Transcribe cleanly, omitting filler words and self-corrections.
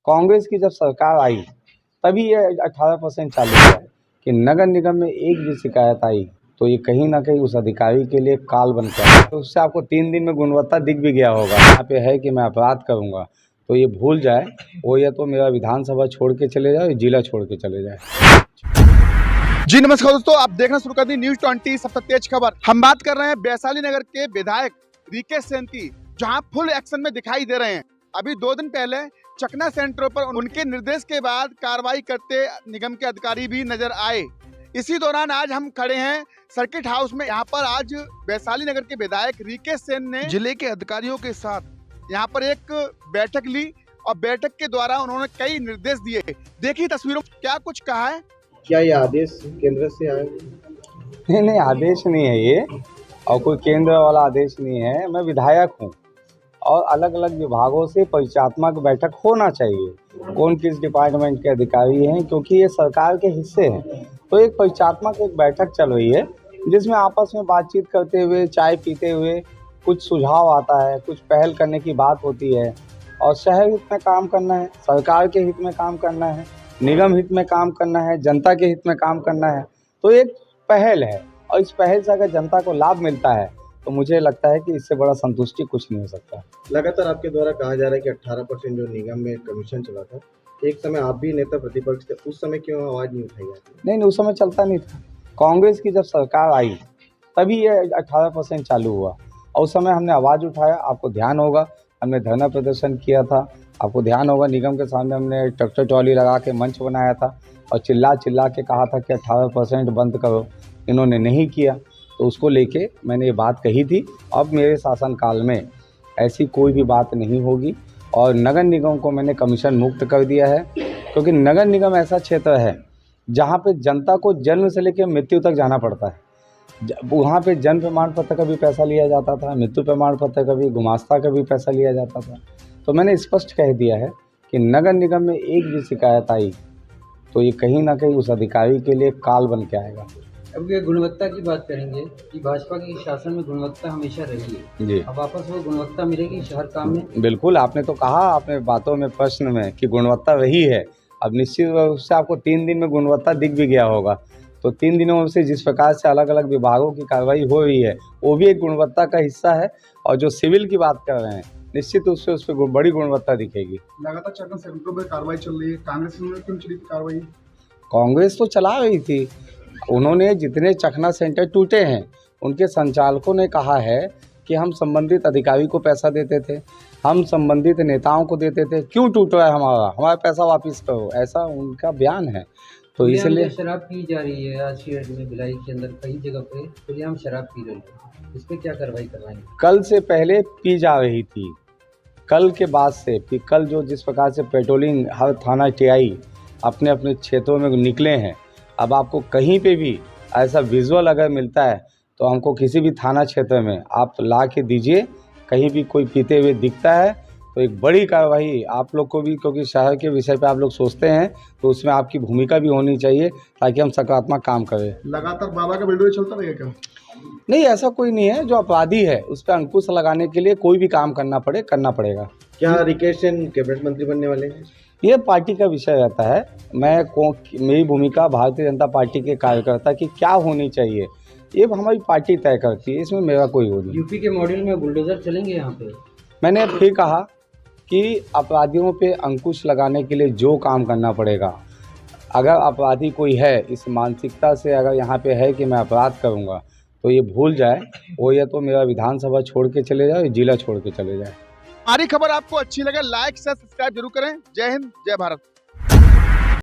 कांग्रेस की जब सरकार आई तभी ये 18% चालू हुआ कि नगर निगम में एक भी शिकायत आई तो ये कहीं ना कहीं उस अधिकारी के लिए काल बन के आया। तो उससे आपको 3 दिन में गुणवत्ता दिख भी गया होगा। यहाँ पे है कि मैं अपराध करूँगा तो ये भूल जाए, वो या तो मेरा विधानसभा छोड़ के चले जाए, जिला छोड़ के चले जाए। जी नमस्कार दोस्तों, आप देखना शुरू कर दी न्यूज़ 20 सबसे तेज खबर। हम बात कर रहे हैं वैशाली नगर के विधायक रिकेश सेन की, जहां फुल एक्शन में दिखाई दे रहे हैं। अभी 2 दिन पहले चकना सेंटरों पर उनके निर्देश के बाद कार्रवाई करते निगम के अधिकारी भी नजर आए। इसी दौरान आज हम खड़े हैं सर्किट हाउस में। यहाँ पर आज वैशाली नगर के विधायक रिकेश सेन ने जिले के अधिकारियों के साथ यहाँ पर एक बैठक ली और बैठक के द्वारा उन्होंने कई निर्देश दिए। देखिए तस्वीरों में क्या कुछ कहा है। क्या ये आदेश केंद्र से आए? नहीं, आदेश नहीं है ये, और कोई केंद्र वाला आदेश नहीं है। मैं विधायक हूँ और अलग अलग विभागों से परिचयात्मक बैठक होना चाहिए, कौन किस डिपार्टमेंट के अधिकारी हैं, क्योंकि ये सरकार के हिस्से हैं। तो एक परिचयात्मक एक बैठक चल रही है जिसमें आपस में बातचीत करते हुए, चाय पीते हुए कुछ सुझाव आता है, कुछ पहल करने की बात होती है। और शहर हित में काम करना है, सरकार के हित में काम करना है, निगम हित में काम करना है, जनता के हित में काम करना है। तो एक पहल है और इस पहल से अगर जनता को लाभ मिलता है तो मुझे लगता है कि इससे बड़ा संतुष्टि कुछ नहीं हो सकता। लगातार आपके द्वारा कहा जा रहा है कि 18% जो निगम में कमीशन चला था, एक समय आप भी नेता प्रतिपक्ष थे, उस समय क्यों आवाज नहीं उठाई जाती? नहीं, उस समय चलता नहीं था। कांग्रेस की जब सरकार आई तभी ये 18% चालू हुआ और उस समय हमने आवाज़ उठाया। आपको ध्यान होगा, हमने धरना प्रदर्शन किया था। आपको ध्यान होगा, निगम के सामने हमने ट्रैक्टर ट्रॉली लगा के मंच बनाया था और चिल्ला चिल्ला के कहा था कि 18% बंद करो। इन्होंने नहीं किया, तो उसको लेके मैंने ये बात कही थी। अब मेरे शासनकाल में ऐसी कोई भी बात नहीं होगी और नगर निगम को मैंने कमीशन मुक्त कर दिया है, क्योंकि नगर निगम ऐसा क्षेत्र है जहाँ पे जनता को जन्म से लेकर मृत्यु तक जाना पड़ता है। वहाँ पे जन्म प्रमाण पत्र का भी पैसा लिया जाता था, मृत्यु प्रमाण पत्र का भी, गुमास्ता का भी पैसा लिया जाता था। तो मैंने स्पष्ट कह दिया है कि नगर निगम में एक भी शिकायत आई तो ये कहीं ना कहीं उस अधिकारी के लिए काल बन के आएगा। अब ये गुणवत्ता की बात करेंगे कि भाजपा के शासन में गुणवत्ता हमेशा रही है जी। अब वापस वो गुणवत्ता मिलेगी हर काम में? बिल्कुल, आपने तो कहा आपने बातों में, प्रश्न में, कि गुणवत्ता रही है। अब निश्चित रूप से आपको 3 दिन में गुणवत्ता दिख भी गया होगा। तो 3 दिनों से जिस प्रकार से अलग अलग विभागों की कार्रवाई हो रही है वो भी एक गुणवत्ता का हिस्सा है। और जो सिविल की बात कर रहे हैं, निश्चित रूप से उस पर बड़ी गुणवत्ता दिखेगी। लगातार चकना सेंटरों पर कार्रवाई चल रही है, कांग्रेस ने क्यों चली कार्रवाई? कांग्रेस तो चला रही थी। उन्होंने जितने चकना सेंटर टूटे हैं उनके संचालकों ने कहा है कि हम संबंधित अधिकारी को पैसा देते थे, हम संबंधित नेताओं को देते थे, क्यों टूट रहा है हमारा पैसा वापस करो, ऐसा उनका बयान है। तो इसलिए शराब पी जा रही है आज शहर में, भिलाई के अंदर कई जगह पे खुलेआम शराब पी रही है, इस पे क्या कार्रवाई करवाएंगे? कल से पहले पी जा रही थी, कल के बाद से फिर कल जो जिस प्रकार से पेट्रोलिंग हर थाना टीआई अपने अपने क्षेत्रों में निकले हैं, अब आपको कहीं पे भी ऐसा विजुअल अगर मिलता है तो हमको किसी भी थाना क्षेत्र में आप ला के दीजिए। कहीं भी कोई पीते हुए दिखता है तो एक बड़ी कार्रवाई आप लोग को भी, क्योंकि शहर के विषय पे आप लोग सोचते हैं, तो उसमें आपकी भूमिका भी होनी चाहिए ताकि हम सकारात्मक काम करें। लगातार बाबा का वीडियो चलता रहेगा क्या? नहीं, ऐसा कोई नहीं है। जो अपराधी है उस पर अंकुश लगाने के लिए कोई भी काम करना पड़ेगा। क्या रिकेश सेन कैबिनेट मंत्री बनने वाले हैं? ये पार्टी का विषय रहता है। मेरी भूमिका भारतीय जनता पार्टी के कार्यकर्ता की क्या होनी चाहिए ये हमारी पार्टी तय करती है, इसमें मेरा कोई वो नहीं। यूपी के मॉडल में बुलडोजर चलेंगे यहाँ पे? मैंने फिर कहा कि अपराधियों पे अंकुश लगाने के लिए जो काम करना पड़ेगा, अगर अपराधी कोई है इस मानसिकता से अगर यहाँ पे है कि मैं अपराध करूँगा तो ये भूल जाए, वो या तो मेरा विधानसभा छोड़ के चले जाए, जिला छोड़ के चले जाए। हमारी खबर आपको अच्छी लगे लाइक से सब्सक्राइब जरूर करें। जय हिंद, जय भारत।